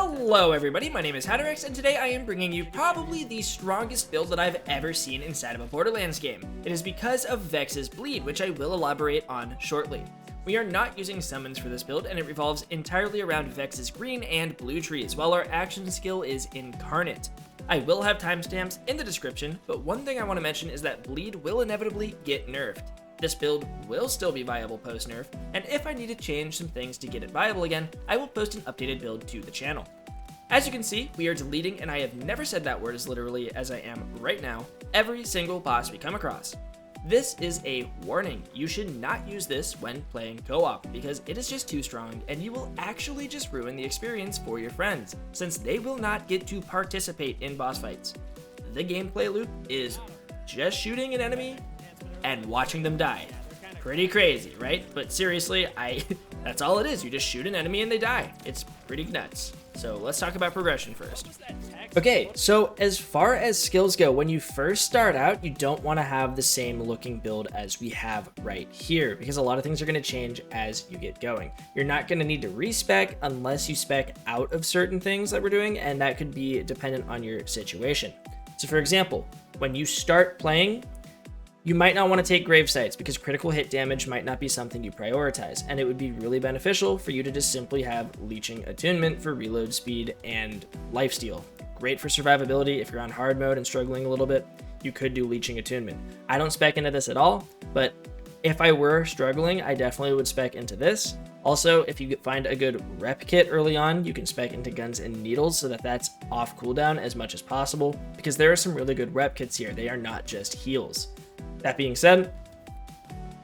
Hello everybody, my name is Haderaxe, and today I am bringing you probably the strongest build that I've ever seen inside of a Borderlands game. It is because of Vex's Bleed, which I will elaborate on shortly. We are not using summons for this build, and it revolves entirely around Vex's green and blue trees, while our action skill is Incarnate. I will have timestamps in the description, but one thing I want to mention is that Bleed will inevitably get nerfed. This build will still be viable post-nerf, and if I need to change some things to get it viable again, I will post an updated build to the channel. As you can see, we are deleting, and I have never said that word as literally as I am right now, every single boss we come across. This is a warning. You should not use this when playing co-op, because it is just too strong, and you will actually just ruin the experience for your friends, since they will not get to participate in boss fights. The gameplay loop is just shooting an enemy and watching them die. Pretty crazy, right? But seriously, that's all it is. You just shoot an enemy and they die. It's pretty nuts. So let's talk about progression first. Okay, so as far as skills go, when you first start out, you don't want to have the same looking build as we have right here, because a lot of things are going to change as you get going. You're not going to need to respec unless you spec out of certain things that we're doing, and that could be dependent on your situation. So for example, when you start playing, you might not want to take grave sites because critical hit damage might not be something you prioritize, and it would be really beneficial for you to just simply have leeching attunement for reload speed and lifesteal. Great for survivability. If you're on hard mode and struggling a little bit, you could do leeching attunement. I don't spec into this at all, but if I were struggling, I definitely would spec into this. Also, if you find a good rep kit early on, you can spec into guns and needles so that that's off cooldown as much as possible, because there are some really good rep kits here. They are not just heals. That being said,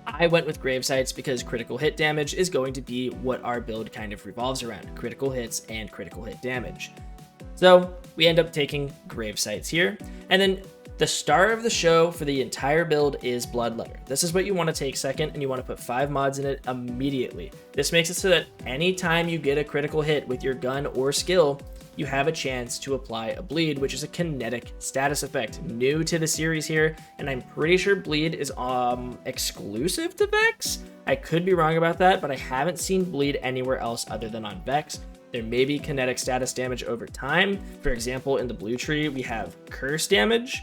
I went with grave sites because critical hit damage is going to be what our build kind of revolves around, critical hits and critical hit damage. So we end up taking grave sites here, and then the star of the show for the entire build is Bloodletter. This is what you want to take second, and you want to put 5 mods in it immediately. This makes it so that anytime you get a critical hit with your gun or skill, you have a chance to apply a Bleed, which is a kinetic status effect, new to the series here, and I'm pretty sure Bleed is exclusive to Vex. I could be wrong about that, but I haven't seen Bleed anywhere else other than on Vex. There may be kinetic status damage over time. For example, in the blue tree, we have curse damage.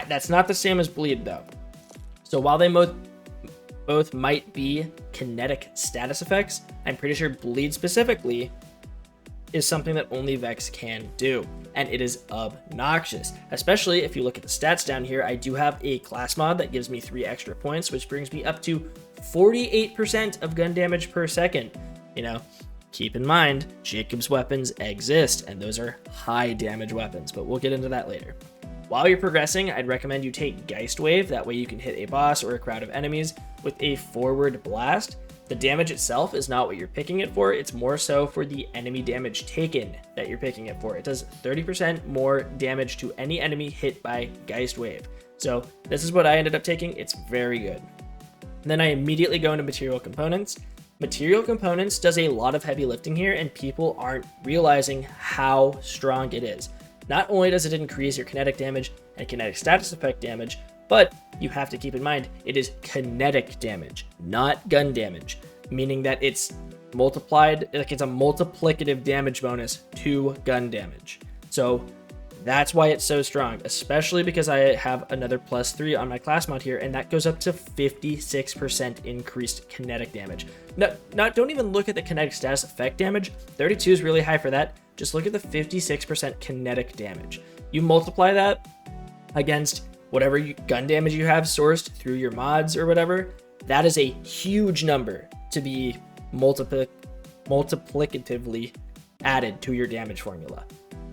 That's not the same as Bleed though. So while they both might be kinetic status effects, I'm pretty sure Bleed specifically is something that only Vex can do, and it is obnoxious, especially if you look at the stats down here. I do have a class mod that gives me 3 extra points, which brings me up to 48% of gun damage per second. You know, keep in mind, Jacob's weapons exist, and those are high damage weapons, but we'll get into that later. While you're progressing, I'd recommend you take Geist Wave. That way you can hit a boss or a crowd of enemies with a forward blast. The damage itself is not what you're picking it for, it's more so for the enemy damage taken that you're picking it for. It does 30% more damage to any enemy hit by Geist Wave. So this is what I ended up taking. It's very good. And then I immediately go into Material Components. Material Components does a lot of heavy lifting here, and people aren't realizing how strong it is. Not only does it increase your kinetic damage and kinetic status effect damage, but you have to keep in mind, it is kinetic damage, not gun damage, meaning that it's multiplied, like it's a multiplicative damage bonus to gun damage. So that's why it's so strong, especially because I have another +3 on my class mod here, and that goes up to 56% increased kinetic damage. Don't even look at the kinetic status effect damage. 32 is really high for that. Just look at the 56% kinetic damage. You multiply that against whatever gun damage you have sourced through your mods or whatever, that is a huge number to be multiplicatively added to your damage formula.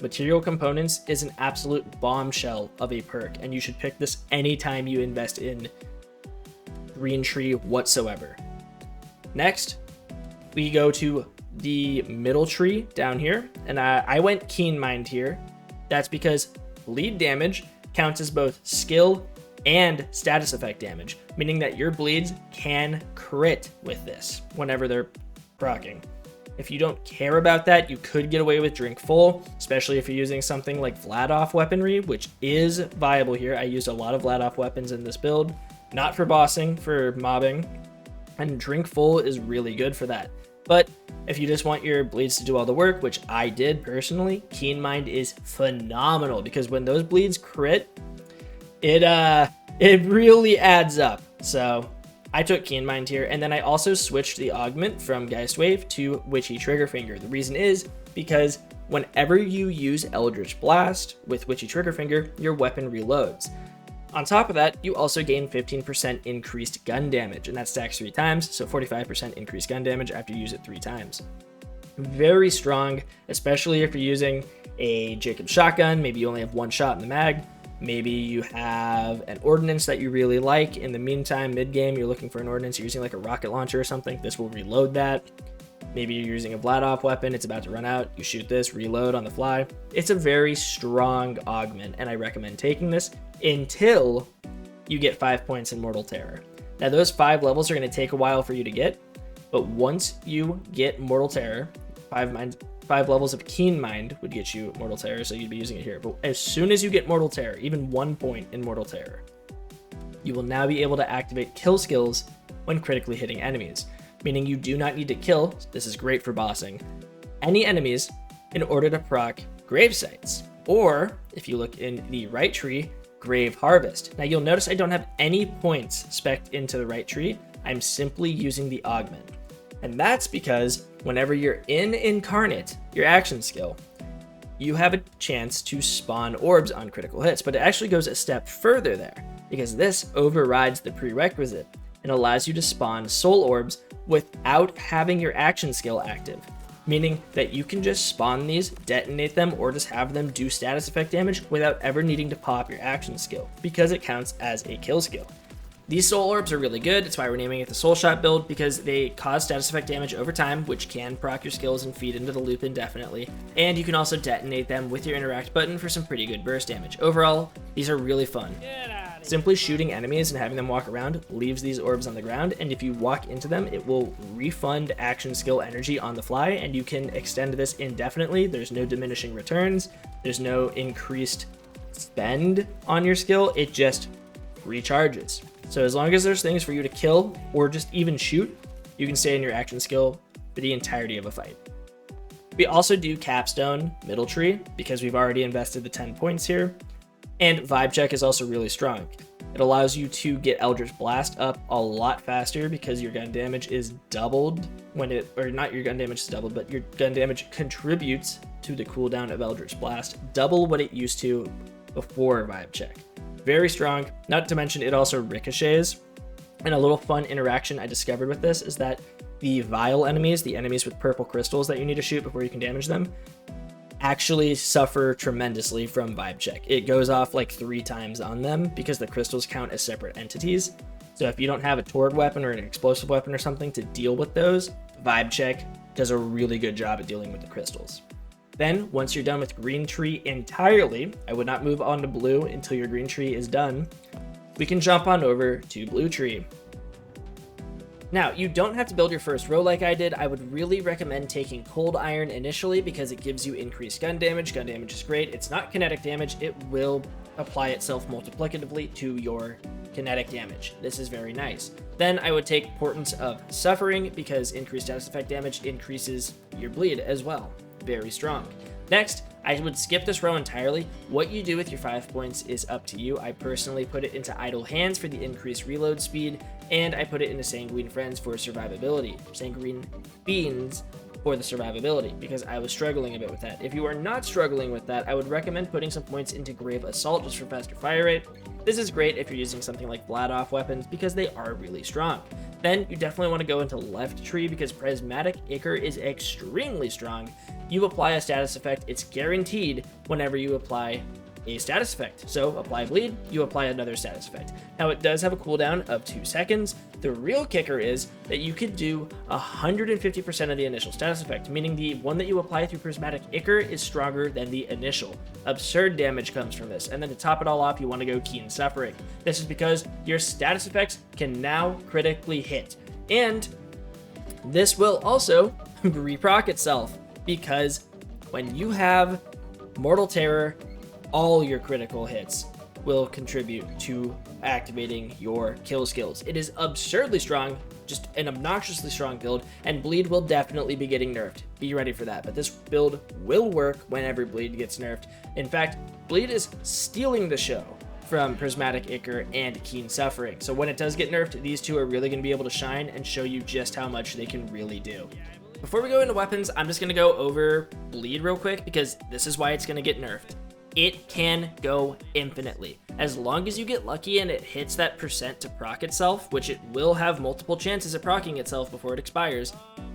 Material Components is an absolute bombshell of a perk, and you should pick this anytime you invest in green tree whatsoever. Next, we go to the middle tree down here, and I went Keen Mind here. That's because bleed damage counts as both skill and status effect damage, meaning that your bleeds can crit with this whenever they're proccing. If you don't care about that, you could get away with Drink Full, especially if you're using something like Vladoff weaponry, which is viable here. I used a lot of Vladoff weapons in this build, not for bossing, for mobbing, and Drink Full is really good for that. But if you just want your bleeds to do all the work, which I did personally, Keen Mind is phenomenal because when those bleeds crit, it really adds up. So I took Keen Mind here, and then I also switched the augment from Geist Wave to Witchy Triggerfinger. The reason is because whenever you use Eldritch Blast with Witchy Triggerfinger, your weapon reloads. On top of that, you also gain 15% increased gun damage, and that stacks 3 times, so 45% increased gun damage after you use it 3 times. Very strong, especially if you're using a Jacob's shotgun. Maybe you only have 1 shot in the mag. Maybe you have an ordnance that you really like. In the meantime, mid-game, you're looking for an ordnance, you're using like a rocket launcher or something. This will reload that. Maybe you're using a Vladoff weapon, it's about to run out, you shoot this, reload on the fly. It's a very strong augment, and I recommend taking this until you get 5 points in Mortal Terror. Now those 5 levels are going to take a while for you to get, but once you get Mortal Terror, 5 levels of Keen Mind would get you Mortal Terror, so you'd be using it here. But as soon as you get Mortal Terror, even 1 point in Mortal Terror, you will now be able to activate kill skills when critically hitting enemies. Meaning you do not need to kill, this is great for bossing, any enemies in order to proc grave sites. Or, if you look in the right tree, Grave Harvest. Now you'll notice I don't have any points spec'd into the right tree, I'm simply using the augment. And that's because whenever you're in Incarnate, your action skill, you have a chance to spawn orbs on critical hits, but it actually goes a step further there, because this overrides the prerequisite and allows you to spawn soul orbs without having your action skill active, meaning that you can just spawn these, detonate them, or just have them do status effect damage without ever needing to pop your action skill, because it counts as a kill skill. These soul orbs are really good, that's why we're naming it the Soul Shot build, because they cause status effect damage over time, which can proc your skills and feed into the loop indefinitely, and you can also detonate them with your interact button for some pretty good burst damage. Overall, these are really fun. Simply shooting enemies and having them walk around leaves these orbs on the ground, and if you walk into them, it will refund action skill energy on the fly, and you can extend this indefinitely. There's no diminishing returns, there's no increased spend on your skill, it just recharges. So as long as there's things for you to kill or just even shoot, you can stay in your action skill for the entirety of a fight. We also do Capstone Middle Tree because we've already invested the 10 points here. And Vibe Check is also really strong. It allows you to get Eldritch Blast up a lot faster because your gun damage is doubled when it, or not your gun damage is doubled, but your gun damage contributes to the cooldown of Eldritch Blast, double what it used to before Vibe Check. Very strong, not to mention it also ricochets. And a little fun interaction I discovered with this is that the Vile enemies, the enemies with purple crystals that you need to shoot before you can damage them, actually suffer tremendously from Vibe Check. It goes off like 3 times on them because the crystals count as separate entities. So if you don't have a Tord weapon or an explosive weapon or something to deal with those, Vibe Check does a really good job at dealing with the crystals. Then, once you're done with Green Tree entirely, I would not move on to Blue until your Green Tree is done, we can jump on over to Blue Tree. Now, you don't have to build your first row like I did. I would really recommend taking Cold Iron initially because it gives you increased gun damage. Gun damage is great. It's not kinetic damage. It will apply itself multiplicatively to your kinetic damage. This is very nice. Then I would take Portents of Suffering because increased status effect damage increases your bleed as well. Very strong. Next, I would skip this row entirely. What you do with your 5 points is up to you. I personally put it into Idle Hands for the increased reload speed, and I put it into Sanguine Friends for survivability. Sanguine Fiends for the survivability, because I was struggling a bit with that. If you are not struggling with that, I would recommend putting some points into Grave Assault just for faster fire rate. This is great if you're using something like Vladoff weapons because they are really strong. Then you definitely want to go into Left Tree because Prismatic Ichor is extremely strong. You apply a status effect, it's guaranteed whenever you apply a status effect. So apply bleed, you apply another status effect. Now it does have a cooldown of 2 seconds. The real kicker is that you could do 150% of the initial status effect, meaning the one that you apply through Prismatic Ichor is stronger than the initial. Absurd damage comes from this. And then to top it all off, you want to go Keen Suffering. This is because your status effects can now critically hit. And this will also reproc itself because when you have Mortal Terror, all your critical hits will contribute to activating your kill skills. It is absurdly strong, just an obnoxiously strong build, and bleed will definitely be getting nerfed. Be ready for that, but this build will work whenever bleed gets nerfed. In fact, bleed is stealing the show from Prismatic Ichor and Keen Suffering. So when it does get nerfed, these two are really going to be able to shine and show you just how much they can really do. Before we go into weapons, I'm just going to go over bleed real quick because this is why it's going to get nerfed. It can go infinitely. As long as you get lucky and it hits that percent to proc itself, which it will have multiple chances at proccing itself before it expires,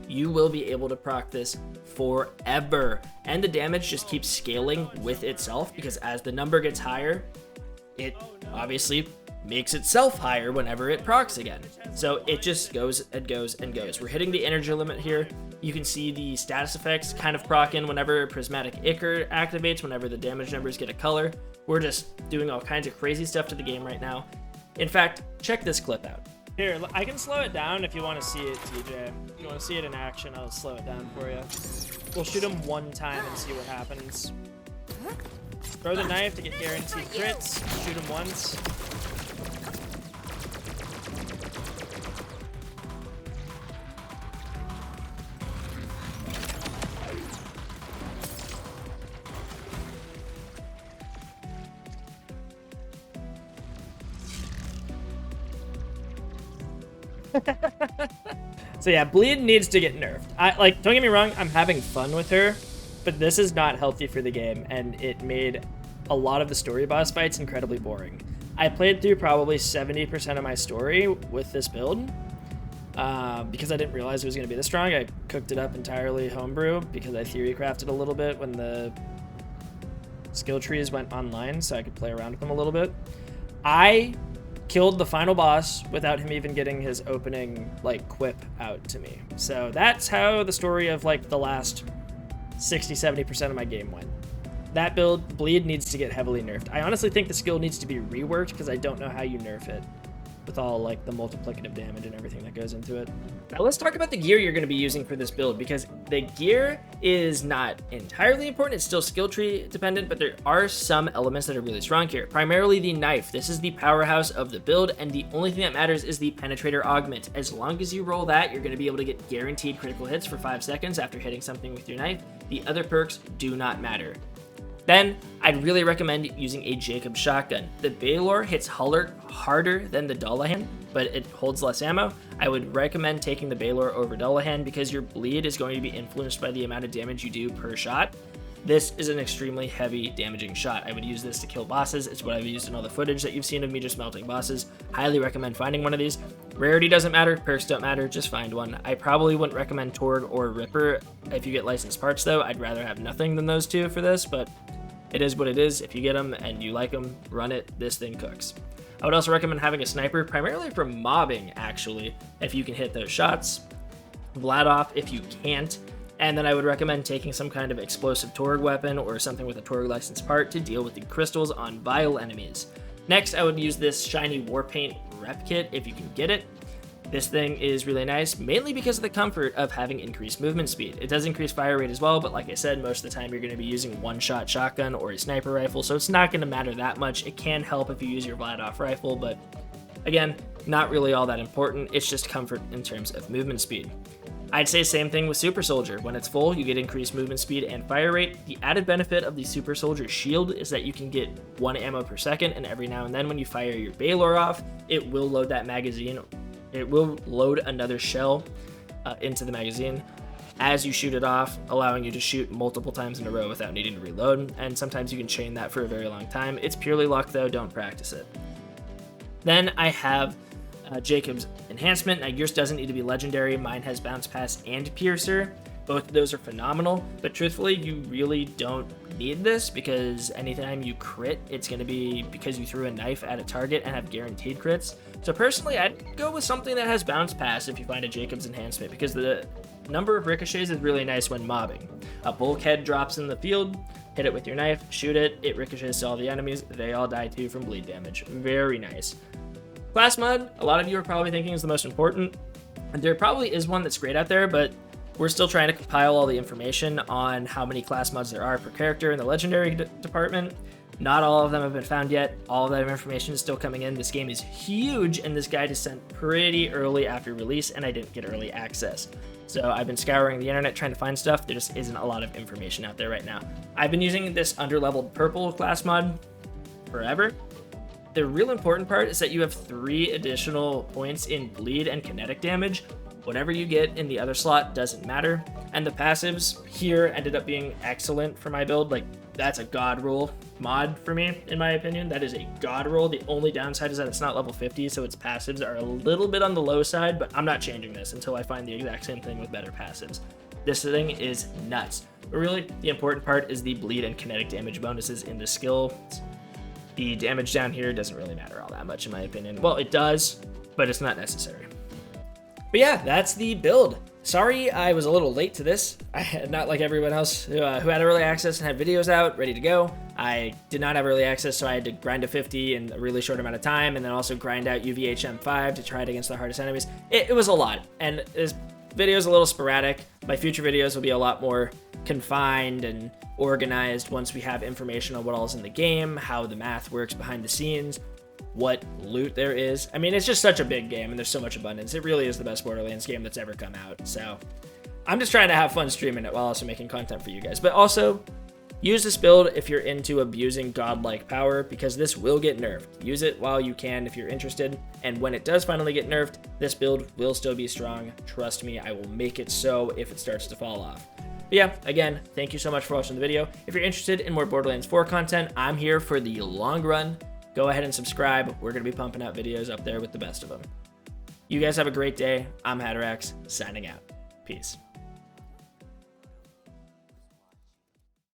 you will be able to proc this forever. And the damage just keeps scaling with itself because as the number gets higher, it obviously makes itself higher whenever it procs again. So it just goes and goes and goes. We're hitting the energy limit here. You can see the status effects kind of proc in whenever Prismatic Ichor activates, whenever the damage numbers get a color. We're just doing all kinds of crazy stuff to the game right now. In fact, check this clip out. Here, I can slow it down if you want to see it, TJ. If you want to see it in action, I'll slow it down for you. We'll shoot him one time and see what happens. Throw the knife to get guaranteed crits. Shoot him once. So yeah, bleed needs to get nerfed. Don't get me wrong, I'm having fun with her, but this is not healthy for the game, and it made a lot of the story boss fights incredibly boring. I played through probably 70% of my story with this build because I didn't realize it was going to be this strong. I cooked it up entirely homebrew because I theory crafted a little bit when the skill trees went online so I could play around with them a little bit. I killed the final boss without him even getting his opening quip out to me. So that's how the story of the last 60-70% of my game went. That build, bleed, needs to get heavily nerfed. I honestly think the skill needs to be reworked because I don't know how you nerf it with all the multiplicative damage and everything that goes into it. Now let's talk about the gear you're going to be using for this build, because the gear is not entirely important. It's still skill tree dependent, but there are some elements that are really strong here. Primarily the knife. This is the powerhouse of the build, and the only thing that matters is the penetrator augment. As long as you roll that, you're going to be able to get guaranteed critical hits for 5 seconds after hitting something with your knife. The other perks do not matter. Then, I'd really recommend using a Jacob shotgun. The Baylor hits harder than the Dullahan, but it holds less ammo. I would recommend taking the Baylor over Dullahan because your bleed is going to be influenced by the amount of damage you do per shot. This is an extremely heavy damaging shot. I would use this to kill bosses. It's what I've used in all the footage that you've seen of me just melting bosses. Highly recommend finding one of these. Rarity doesn't matter, perks don't matter, just find one. I probably wouldn't recommend Torg or Ripper. If you get licensed parts though, I'd rather have nothing than those two for this, but it is what it is. If you get them and you like them, run it. This thing cooks. I would also recommend having a sniper, primarily for mobbing, actually, if you can hit those shots. Vlad off if you can't. And then I would recommend taking some kind of explosive Torg weapon or something with a Torg licensed part to deal with the crystals on vile enemies. Next, I would use this shiny Warpaint rep kit if you can get it. This thing is really nice, mainly because of the comfort of having increased movement speed. It does increase fire rate as well, but like I said, most of the time you're going to be using one-shot shotgun or a sniper rifle, so it's not going to matter that much. It can help if you use your Vlad-off rifle, but again, not really all that important. It's just comfort in terms of movement speed. I'd say same thing with Super Soldier. When it's full, you get increased movement speed and fire rate. The added benefit of the Super Soldier shield is that you can get 1 ammo per second, and every now and then when you fire your Baylor off, it will load that magazine. It will load another shell into the magazine as you shoot it off, allowing you to shoot multiple times in a row without needing to reload, and sometimes you can chain that for a very long time. It's purely luck though, don't practice it. Then I have Jacob's enhancement. Now yours doesn't need to be legendary. Mine has bounce pass and piercer. Both of those are phenomenal, but truthfully, you really don't need this because anytime you crit, it's going to be because you threw a knife at a target and have guaranteed crits. So personally, I'd go with something that has bounce pass if you find a Jacob's enhancement because the number of ricochets is really nice when mobbing. A bulkhead drops in the field, hit it with your knife, shoot it, it ricochets to all the enemies, they all die too from bleed damage. Very nice. Class mod, a lot of you are probably thinking is the most important. And there probably is one that's great out there, but we're still trying to compile all the information on how many class mods there are per character in the legendary department. Not all of them have been found yet. All of that information is still coming in. This game is huge, and this guide is sent pretty early after release, and I didn't get early access. So I've been scouring the internet trying to find stuff. There just isn't a lot of information out there right now. I've been using this underleveled purple class mod forever. The real important part is that you have 3 additional points in bleed and kinetic damage. Whatever you get in the other slot doesn't matter. And the passives here ended up being excellent for my build. Like, that's a god rule mod for me, in my opinion. That is a god rule. The only downside is that it's not level 50, so its passives are a little bit on the low side, but I'm not changing this until I find the exact same thing with better passives. This thing is nuts. But really, the important part is the bleed and kinetic damage bonuses in the skills. The damage down here doesn't really matter all that much, in my opinion. Well, it does, but it's not necessary. But yeah, that's the build. Sorry I was a little late to this. Not like everyone else who had early access and had videos out ready to go. I did not have early access, so I had to grind to 50 in a really short amount of time, and then also grind out UVHM5 to try it against the hardest enemies. It was a lot, and this video is a little sporadic. My future videos will be a lot more confined and organized once we have information on what all is in the game, how the math works behind the scenes, what loot there is. I mean, it's just such a big game and there's so much abundance. It really is the best Borderlands game that's ever come out. So I'm just trying to have fun streaming it while also making content for you guys. But also, use this build if you're into abusing godlike power, because this will get nerfed. Use it while you can if you're interested. And when it does finally get nerfed, this build will still be strong. Trust me, I will make it so if it starts to fall off. But yeah, again, thank you so much for watching the video. If you're interested in more Borderlands 4 content, I'm here for the long run. Go ahead and subscribe. We're going to be pumping out videos up there with the best of them. You guys have a great day. I'm Haderaxe, signing out. Peace.